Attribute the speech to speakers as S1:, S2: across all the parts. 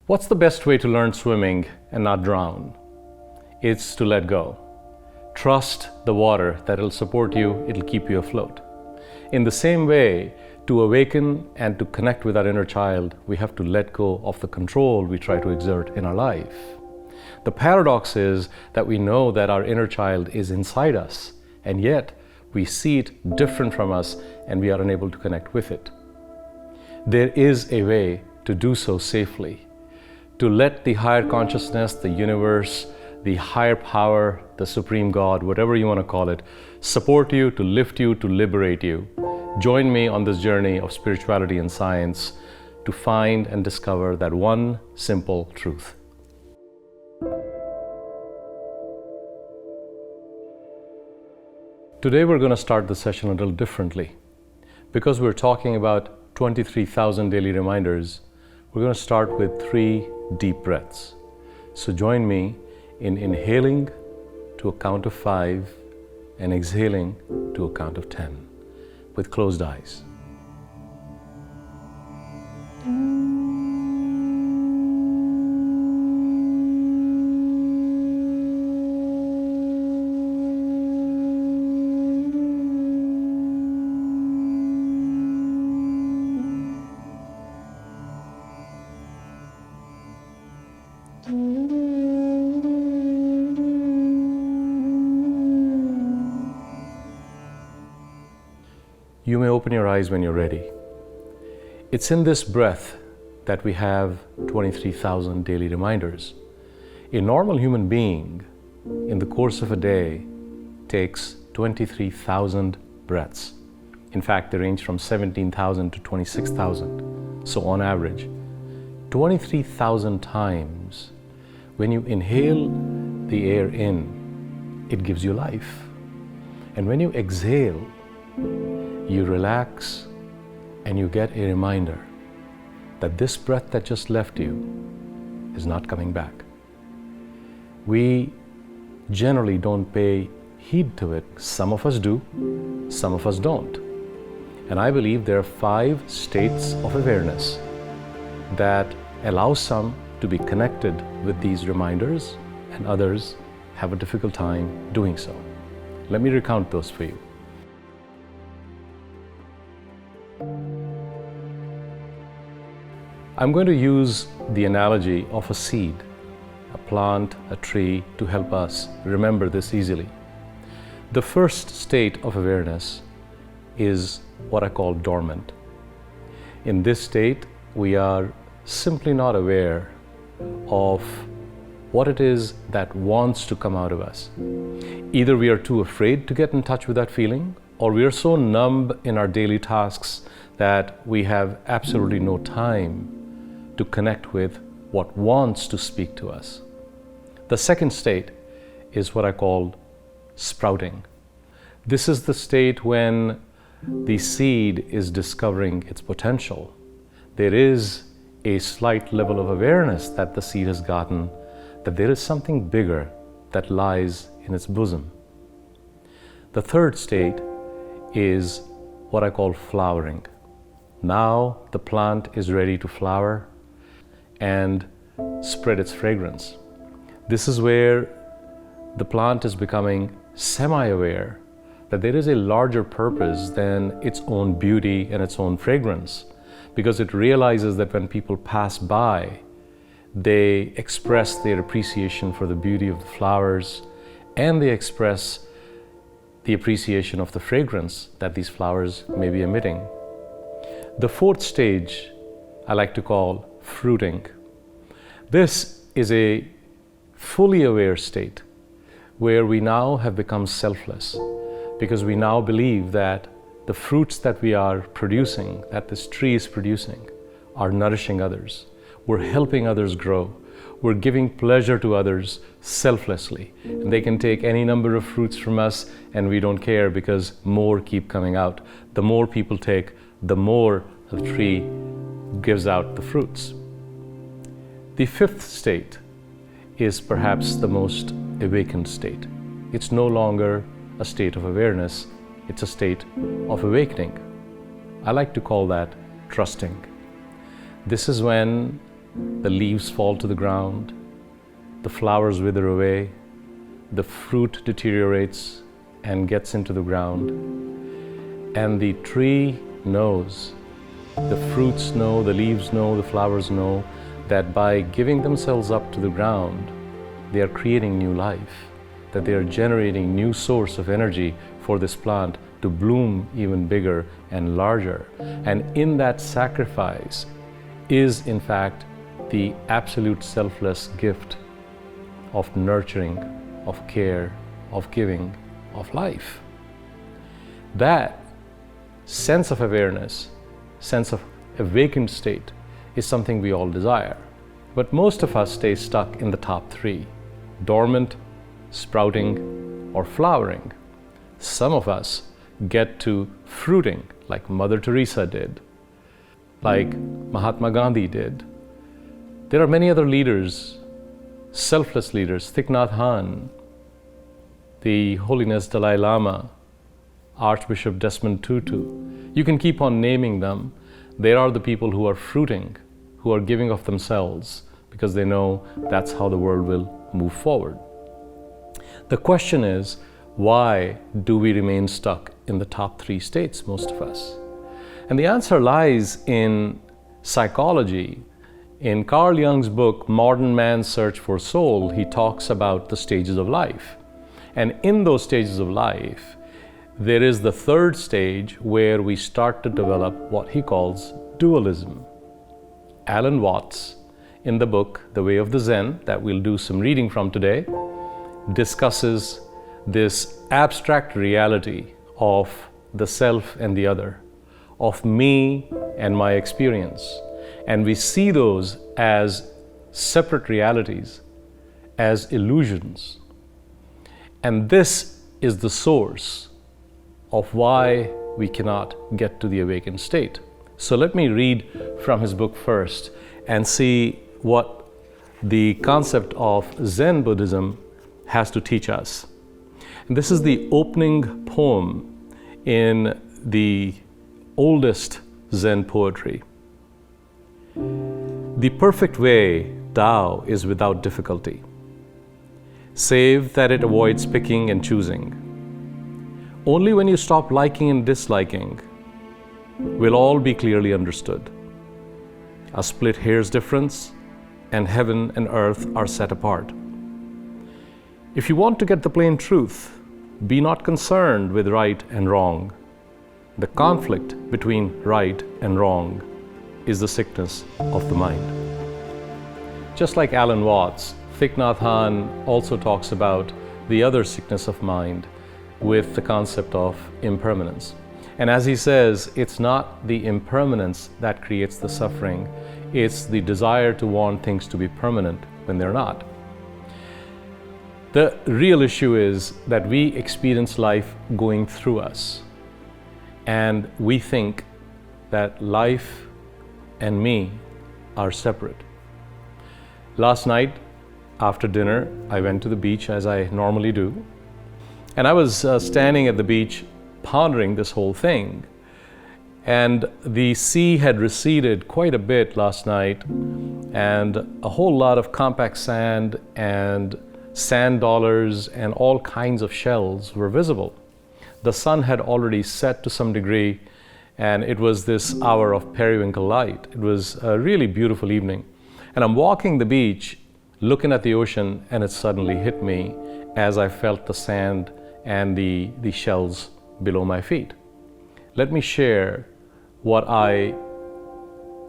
S1: What's the best way to learn swimming and not drown? It's to let go. Trust the water that it'll support you, it'll keep you afloat. In the same way, to awaken and to connect with our inner child, we have to let go of the control we try to exert in our life. The paradox is that we know that our inner child is inside us, and yet we see it different from us and we are unable to connect with it. There is a way to do so safely, to let the higher consciousness, the universe, the higher power, the supreme God, whatever you want to call it, support you, to lift you, to liberate you. Join me on this journey of spirituality and science to find and discover that one simple truth. Today we're going to start the session a little differently. Because we're talking about 23,000 daily reminders, we're going to start with 3 deep breaths. So join me in inhaling to a count of 5 and exhaling to a count of 10 with closed eyes. You may open your eyes when you're ready. It's in this breath that we have 23,000 daily reminders. A normal human being, in the course of a day, takes 23,000 breaths. In fact, they range from 17,000 to 26,000. So on average, 23,000 times, when you inhale the air in, it gives you life. And when you exhale, you relax and you get a reminder that this breath that just left you is not coming back. We generally don't pay heed to it. Some of us do, some of us don't. And I believe there are 5 states of awareness that allow some to be connected with these reminders and others have a difficult time doing so. Let me recount those for you. I'm going to use the analogy of a seed, a plant, a tree, to help us remember this easily. The first state of awareness is what I call dormant. In this state, we are simply not aware of what it is that wants to come out of us. Either we are too afraid to get in touch with that feeling, or we are so numb in our daily tasks that we have absolutely no time to connect with what wants to speak to us. The second state is what I call sprouting. This is the state when the seed is discovering its potential. There is a slight level of awareness that the seed has gotten, that there is something bigger that lies in its bosom. The third state is what I call flowering. Now the plant is ready to flower and spread its fragrance. This is where the plant is becoming semi-aware that there is a larger purpose than its own beauty and its own fragrance, because it realizes that when people pass by, they express their appreciation for the beauty of the flowers and they express the appreciation of the fragrance that these flowers may be emitting. The fourth stage I like to call fruiting. This is a fully aware state where we now have become selfless, because we now believe that the fruits that we are producing, that this tree is producing, are nourishing others. We're helping others grow. We're giving pleasure to others selflessly. And they can take any number of fruits from us and we don't care, because more keep coming out. The more people take, the more the tree gives out the fruits. The fifth state is perhaps the most awakened state. It's no longer a state of awareness, it's a state of awakening. I like to call that trusting. This is when the leaves fall to the ground, the flowers wither away, the fruit deteriorates and gets into the ground, and the tree knows, the fruits know, the leaves know, the flowers know that by giving themselves up to the ground, they are creating new life, that they are generating new source of energy for this plant to bloom even bigger and larger. And in that sacrifice is in fact the absolute selfless gift of nurturing, of care, of giving, of life. That sense of awareness, sense of awakened state is something we all desire. But most of us stay stuck in the top three: dormant, sprouting, or flowering. Some of us get to fruiting, like Mother Teresa did, like Mahatma Gandhi did. There are many other leaders, selfless leaders, Thich Nhat Hanh, the Holiness Dalai Lama, Archbishop Desmond Tutu. You can keep on naming them. They are the people who are fruiting, who are giving of themselves because they know that's how the world will move forward. The question is, why do we remain stuck in the top three states, most of us? And the answer lies in psychology. In Carl Jung's book, Modern Man's Search for Soul, he talks about the stages of life. And in those stages of life, there is the third stage where we start to develop what he calls dualism. Alan Watts, in the book The Way of the Zen, that we'll do some reading from today, discusses this abstract reality of the self and the other, of me and my experience. And we see those as separate realities, as illusions. And this is the source of why we cannot get to the awakened state. So let me read from his book first and see what the concept of Zen Buddhism has to teach us. And this is the opening poem in the oldest Zen poetry. The perfect way, Tao, is without difficulty, save that it avoids picking and choosing. Only when you stop liking and disliking will all be clearly understood. A split hair's difference, and heaven and earth are set apart. If you want to get the plain truth, be not concerned with right and wrong. The conflict between right and wrong is the sickness of the mind. Just like Alan Watts, Thich Nhat Hanh also talks about the other sickness of mind with the concept of impermanence. And as he says, it's not the impermanence that creates the suffering, it's the desire to want things to be permanent when they're not. The real issue is that we experience life going through us, and we think that life and me are separate. Last night, after dinner, I went to the beach as I normally do, and I was standing at the beach pondering this whole thing. And the sea had receded quite a bit last night, and a whole lot of compact sand and sand dollars and all kinds of shells were visible. The sun had already set to some degree, and it was this hour of periwinkle light. It was a really beautiful evening. And I'm walking the beach, looking at the ocean, and it suddenly hit me as I felt the sand and the shells below my feet. Let me share what I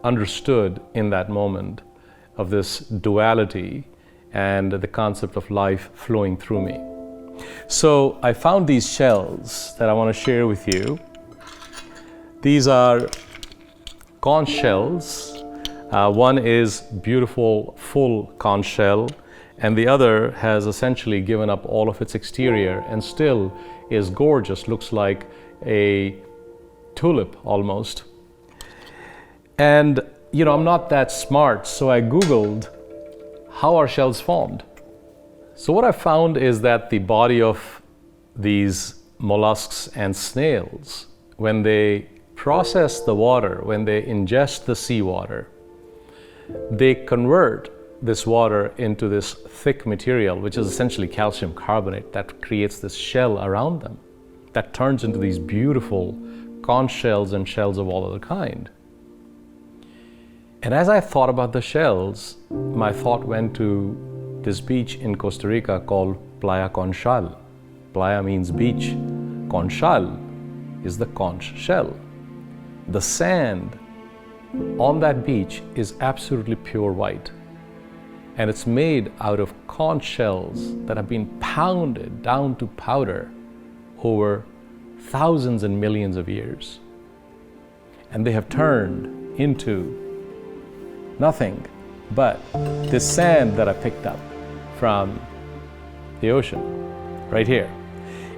S1: understood in that moment of this duality and the concept of life flowing through me. So I found these shells that I want to share with you. These are conch shells. One is beautiful full conch shell, and the other has essentially given up all of its exterior and still is gorgeous, looks like a tulip almost. And I'm not that smart, so I Googled how are shells formed. So what I found is that the body of these mollusks and snails, when they process the water, when they ingest the seawater, they convert this water into this thick material, which is essentially calcium carbonate, that creates this shell around them that turns into these beautiful conch shells and shells of all other kind. And as I thought about the shells, my thought went to this beach in Costa Rica called Playa Conchal. Playa means beach. Conchal is the conch shell. The sand on that beach is absolutely pure white. And it's made out of conch shells that have been pounded down to powder over thousands and millions of years. And they have turned into nothing but this sand that I picked up from the ocean, right here.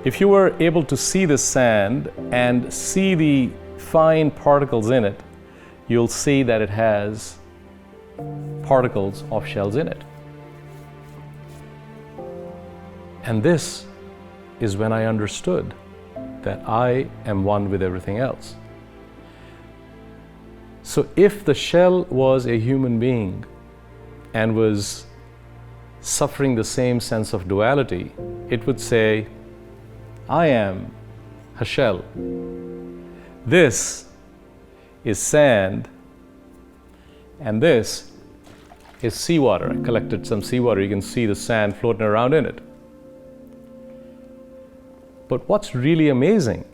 S1: If you were able to see the sand and see the fine particles in it, you'll see that it has particles of shells in it. And this is when I understood that I am one with everything else. So if the shell was a human being and was suffering the same sense of duality, it would say, I am a shell. This is sand, and this is seawater. I collected some seawater. You can see the sand floating around in it. But what's really amazing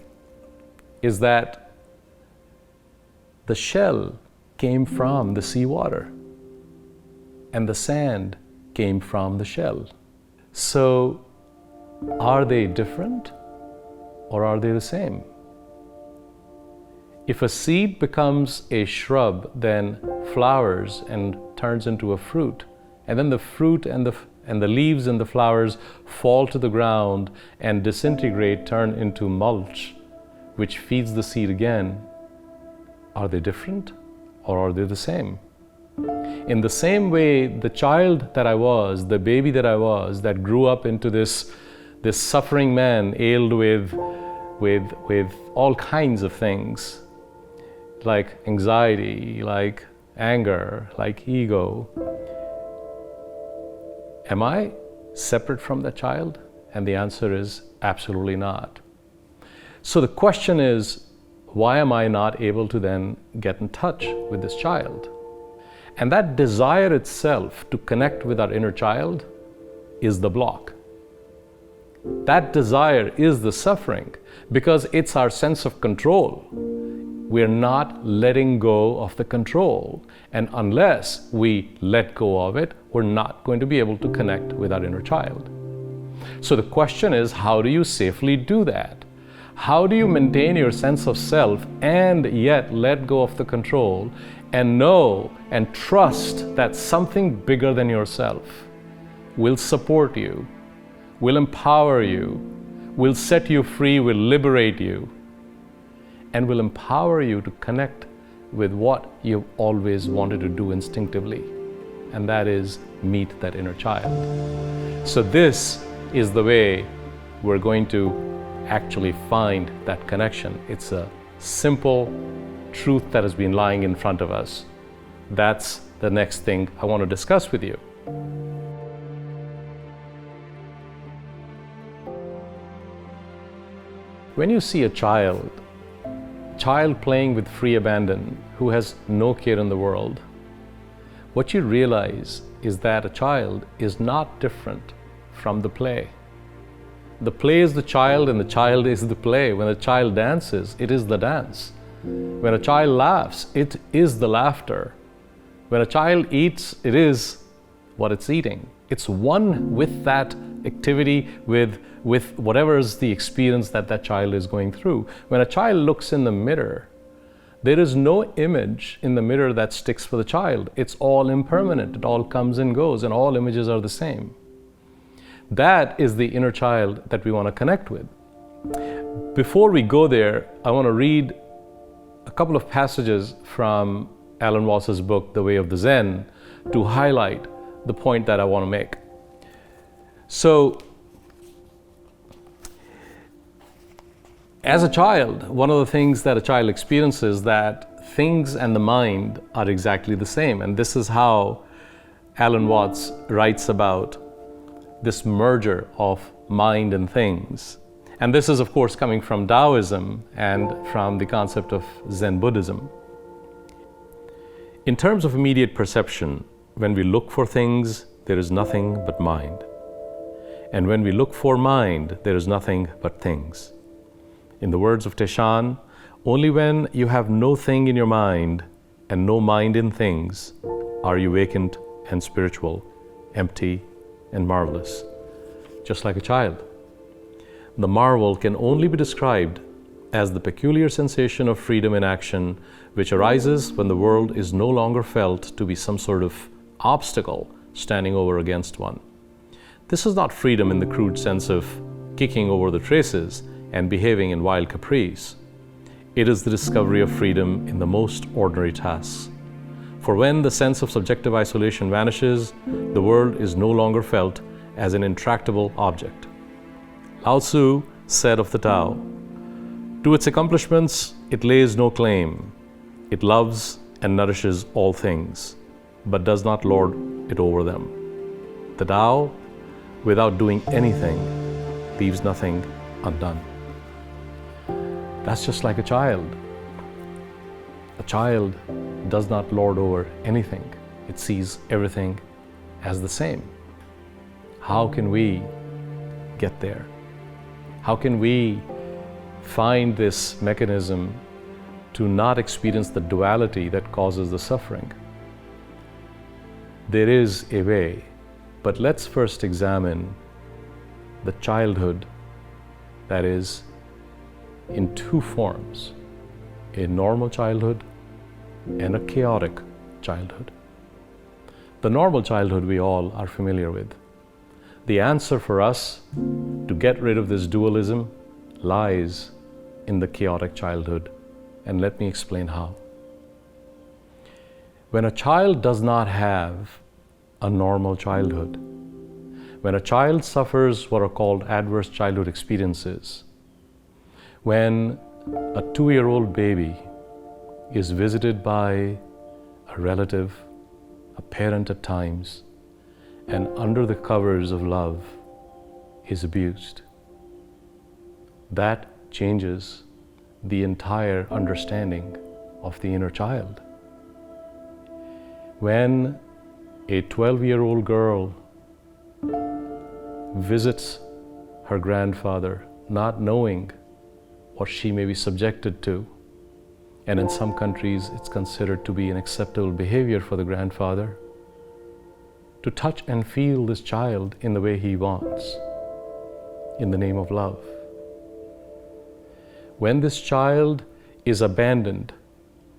S1: is that the shell came from the seawater, and the sand came from the shell. So, are they different, or are they the same? If a seed becomes a shrub, then flowers and turns into a fruit, and then the fruit and the leaves and the flowers fall to the ground and disintegrate, turn into mulch, which feeds the seed again, are they different, or are they the same? In the same way, the child that I was, the baby that I was, that grew up into this suffering man, ailed with all kinds of things, like anxiety, like anger, like ego. Am I separate from that child? And the answer is absolutely not. So the question is, why am I not able to then get in touch with this child? And that desire itself to connect with our inner child is the block. That desire is the suffering, because it's our sense of control. We're not letting go of the control. And unless we let go of it, we're not going to be able to connect with our inner child. So the question is, how do you safely do that? How do you maintain your sense of self and yet let go of the control and know and trust that something bigger than yourself will support you, will empower you, will set you free, will liberate you, and will empower you to connect with what you've always wanted to do instinctively, and that is meet that inner child. So this is the way we're going to actually find that connection. It's a simple truth that has been lying in front of us. That's the next thing I want to discuss with you. When you see a child playing with free abandon, who has no care in the world, what you realize is that a child is not different from the play. The play is the child and the child is the play. When a child dances, it is the dance. When a child laughs, it is the laughter. When a child eats, it is what it's eating. It's one with that activity, with whatever is the experience that child is going through. When a child looks in the mirror, there is no image in the mirror that sticks for the child. It's all impermanent. It all comes and goes, and all images are the same. That is the inner child that we want to connect with. Before we go there, I want to read a couple of passages from Alan Watts's book, The Way of the Zen, to highlight the point that I want to make. So, as a child, one of the things that a child experiences, that things and the mind are exactly the same. And this is how Alan Watts writes about this merger of mind and things. And this is, of course, coming from Taoism and from the concept of Zen Buddhism. In terms of immediate perception, when we look for things, there is nothing but mind. And when we look for mind, there is nothing but things. In the words of Teshan, only when you have no thing in your mind and no mind in things are you vacant and spiritual, empty and marvelous, just like a child. The marvel can only be described as the peculiar sensation of freedom in action which arises when the world is no longer felt to be some sort of obstacle standing over against one. This is not freedom in the crude sense of kicking over the traces and behaving in wild caprice. It is the discovery of freedom in the most ordinary tasks. For when the sense of subjective isolation vanishes, the world is no longer felt as an intractable object. Lao Tzu said of the Tao, "To its accomplishments it lays no claim. It loves and nourishes all things, but does not lord it over them." The Tao, without doing anything, leaves nothing undone. That's just like a child. A child does not lord over anything. It sees everything as the same. How can we get there? How can we find this mechanism to not experience the duality that causes the suffering? There is a way, but let's first examine the childhood that is in two forms, a normal childhood and a chaotic childhood. The normal childhood we all are familiar with. The answer for us to get rid of this dualism lies in the chaotic childhood, and let me explain how. When a child does not have a normal childhood, when a child suffers what are called adverse childhood experiences, when a 2-year-old baby is visited by a relative, a parent at times, and under the covers of love is abused, that changes the entire understanding of the inner child. When a 12-year-old girl visits her grandfather, not knowing what she may be subjected to, and in some countries it's considered to be an acceptable behavior for the grandfather to touch and feel this child in the way he wants, in the name of love. When this child is abandoned,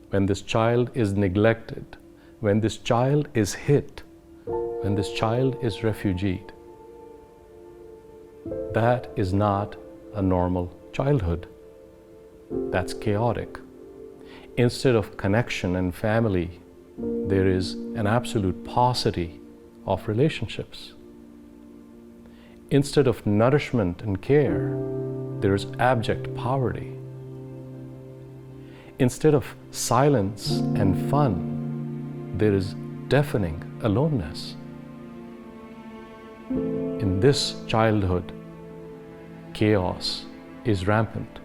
S1: when this child is neglected, when this child is hit, when this child is refugeed, that is not a normal childhood. That's chaotic. Instead of connection and family, there is an absolute paucity of relationships. Instead of nourishment and care, there is abject poverty. Instead of silence and fun, there is deafening aloneness. In this childhood, chaos is rampant.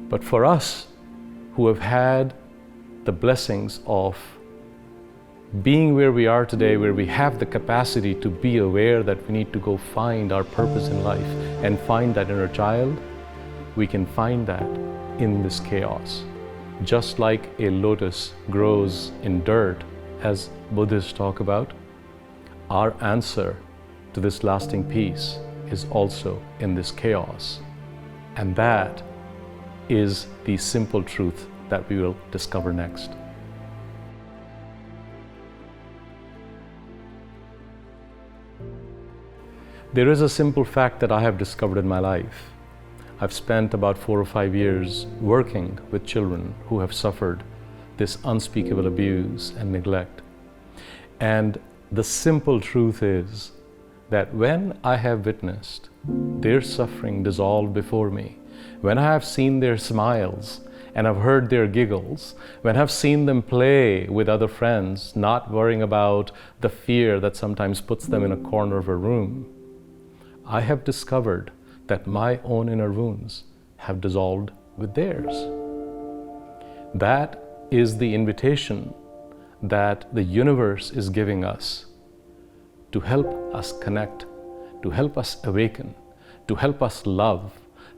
S1: But for us who have had the blessings of being where we are today, where we have the capacity to be aware that we need to go find our purpose in life and find that inner child, we can find that in this chaos. Just like a lotus grows in dirt, as Buddhists talk about, our answer to this lasting peace is also in this chaos. And that is the simple truth that we will discover next. There is a simple fact that I have discovered in my life. I've spent about 4 or 5 years working with children who have suffered this unspeakable abuse and neglect. And the simple truth is that when I have witnessed their suffering dissolve before me, when I have seen their smiles and I've heard their giggles, when I've seen them play with other friends, not worrying about the fear that sometimes puts them in a corner of a room, I have discovered that my own inner wounds have dissolved with theirs. That is the invitation that the universe is giving us to help us connect, to help us awaken, to help us love,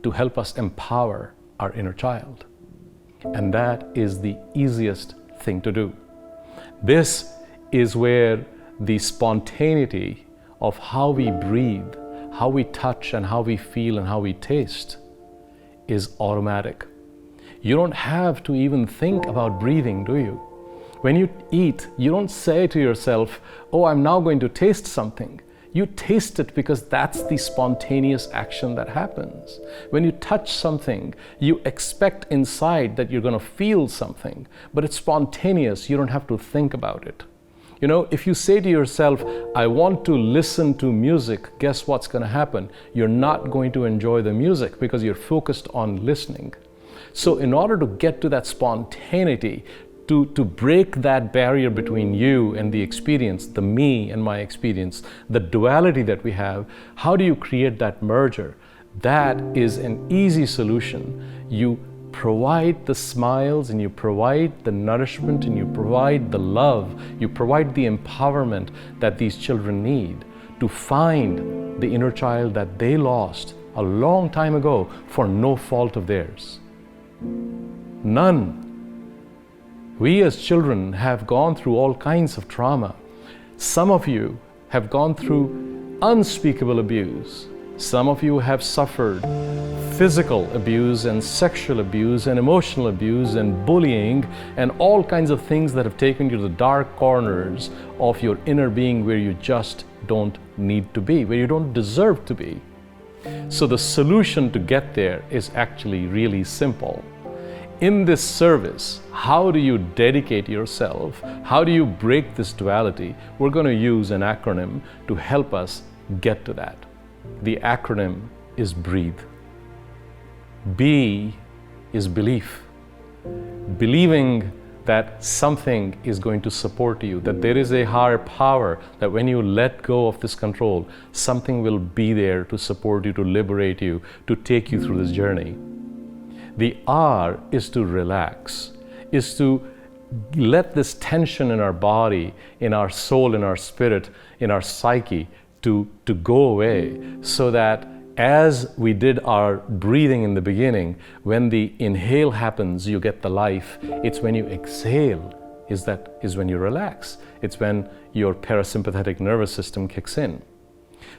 S1: to help us empower our inner child. And that is the easiest thing to do. This is where the spontaneity of how we breathe, how we touch, and how we feel, and how we taste is automatic. You don't have to even think about breathing, do you? When you eat, you don't say to yourself, oh, I'm now going to taste something. You taste it because that's the spontaneous action that happens. When you touch something, you expect inside that you're going to feel something, but it's spontaneous. You don't have to think about it. You know, if you say to yourself, I want to listen to music, guess what's going to happen? You're not going to enjoy the music because you're focused on listening. So in order to get to that spontaneity, to break that barrier between you and the experience, the me and my experience, the duality that we have, how do you create that merger? That is an easy solution. You provide the smiles, and you provide the nourishment, and you provide the love, you provide the empowerment that these children need to find the inner child that they lost a long time ago for no fault of theirs. None. We as children have gone through all kinds of trauma. Some of you have gone through unspeakable abuse. Some of you have suffered physical abuse and sexual abuse and emotional abuse and bullying and all kinds of things that have taken you to the dark corners of your inner being where you just don't need to be, where you don't deserve to be. So the solution to get there is actually really simple. In this service, how do you dedicate yourself? How do you break this duality? We're going to use an acronym to help us get to that. The acronym is BREATHE. B is belief. Believing that something is going to support you, that there is a higher power, that when you let go of this control, something will be there to support you, to liberate you, to take you through this journey. The R is to relax, is to let this tension in our body, in our soul, in our spirit, in our psyche to go away, so that as we did our breathing in the beginning, when the inhale happens, you get the life. It's when you exhale is when you relax. It's when your parasympathetic nervous system kicks in.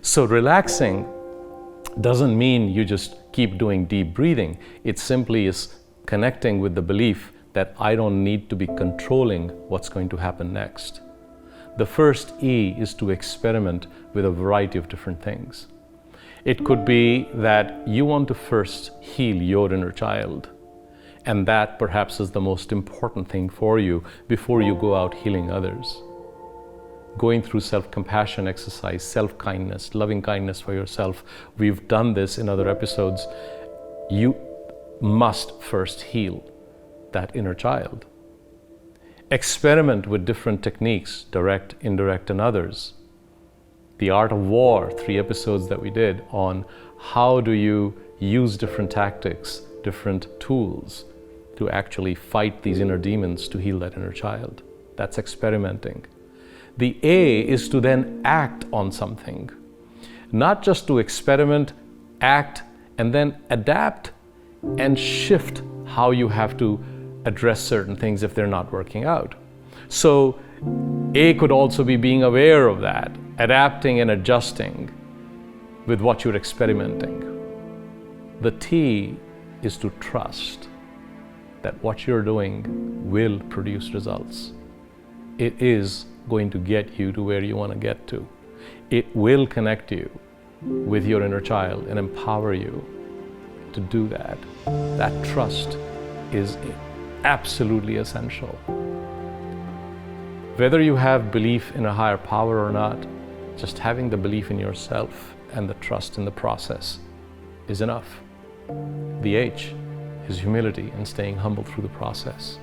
S1: So relaxing doesn't mean you just keep doing deep breathing. It simply is connecting with the belief that I don't need to be controlling what's going to happen next. The first E is to experiment with a variety of different things. It could be that you want to first heal your inner child, and that perhaps is the most important thing for you before you go out healing others. Going through self-compassion exercise, self-kindness, loving kindness for yourself. We've done this in other episodes. You must first heal that inner child. Experiment with different techniques, direct, indirect, and others. The Art of War, 3 episodes that we did on how do you use different tactics, different tools to actually fight these inner demons to heal that inner child. That's experimenting. The A is to then act on something. Not just to experiment, act, and then adapt and shift how you have to address certain things if they're not working out. So A could also be being aware of that, adapting and adjusting with what you're experimenting. The T is to trust that what you're doing will produce results. It is going to get you to where you want to get to. It will connect you with your inner child and empower you to do that. That trust is absolutely essential. Whether you have belief in a higher power or not, just having the belief in yourself and the trust in the process is enough. The H is humility and staying humble through the process.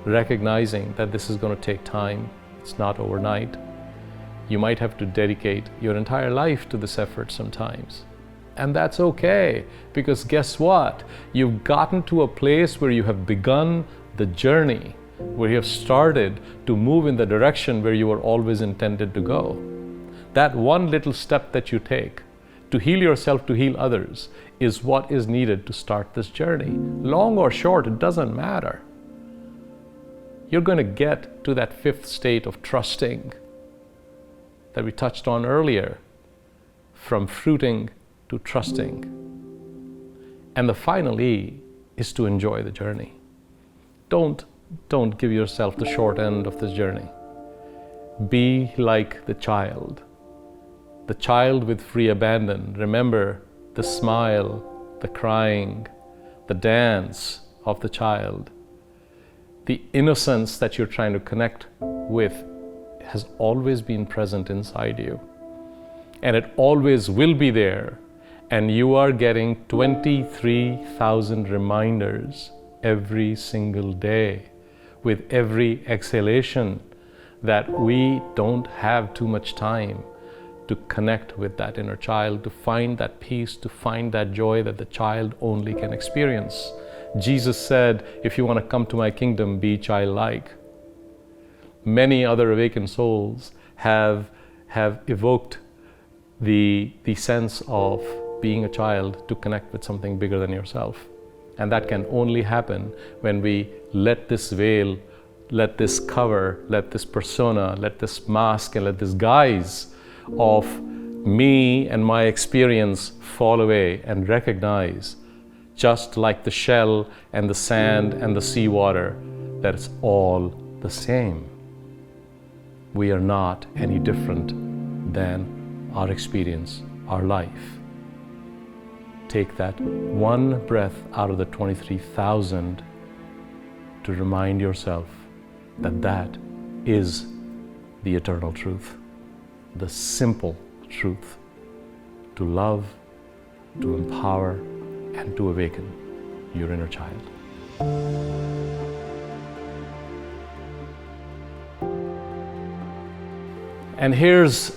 S1: Recognizing that this is going to take time, it's not overnight. You might have to dedicate your entire life to this effort sometimes. And that's okay, because guess what? You've gotten to a place where you have begun the journey, where you have started to move in the direction where you were always intended to go. That one little step that you take to heal yourself, to heal others, is what is needed to start this journey. Long or short, it doesn't matter. You're going to get to that fifth state of trusting that we touched on earlier, from fruiting to trusting. And the final E is to enjoy the journey. Don't give yourself the short end of this journey. Be like the child with free abandon. Remember the smile, the crying, the dance of the child. The innocence that you're trying to connect with has always been present inside you. And it always will be there. And you are getting 23,000 reminders every single day, with every exhalation, that we don't have too much time to connect with that inner child, to find that peace, to find that joy that the child only can experience. Jesus said, if you want to come to my kingdom, be childlike. Many other awakened souls have evoked the sense of being a child to connect with something bigger than yourself. And that can only happen when we let this veil, let this cover, let this persona, let this mask, and let this guise of me and my experience fall away, and recognize, just like the shell and the sand and the seawater, that it's all the same. We are not any different than our experience, our life. Take that one breath out of the 23,000 to remind yourself that that is the eternal truth, the simple truth, to love, to empower, and to awaken your inner child. And here's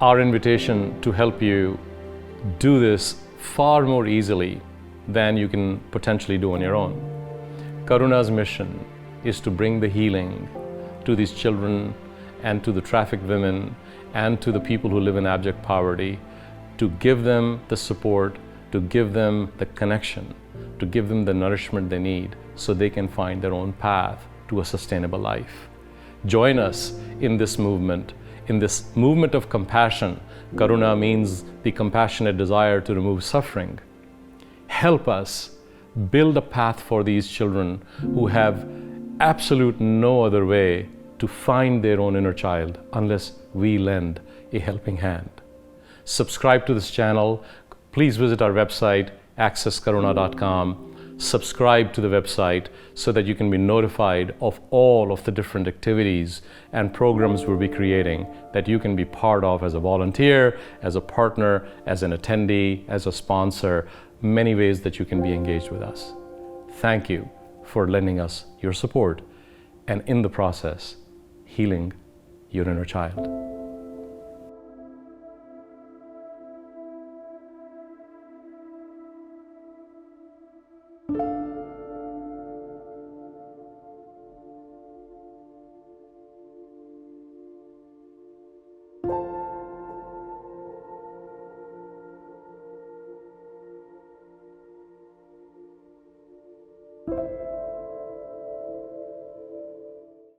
S1: our invitation to help you do this far more easily than you can potentially do on your own. Karuna's mission is to bring the healing to these children and to the trafficked women and to the people who live in abject poverty, to give them the support, to give them the connection, to give them the nourishment they need so they can find their own path to a sustainable life. Join us in this movement of compassion. Karuna means the compassionate desire to remove suffering. Help us build a path for these children who have absolute no other way to find their own inner child unless we lend a helping hand. Subscribe to this channel. Please visit our website, accesskaruna.com. Subscribe to the website so that you can be notified of all of the different activities and programs we'll be creating that you can be part of as a volunteer, as a partner, as an attendee, as a sponsor, many ways that you can be engaged with us. Thank you for lending us your support and in the process, healing your inner child.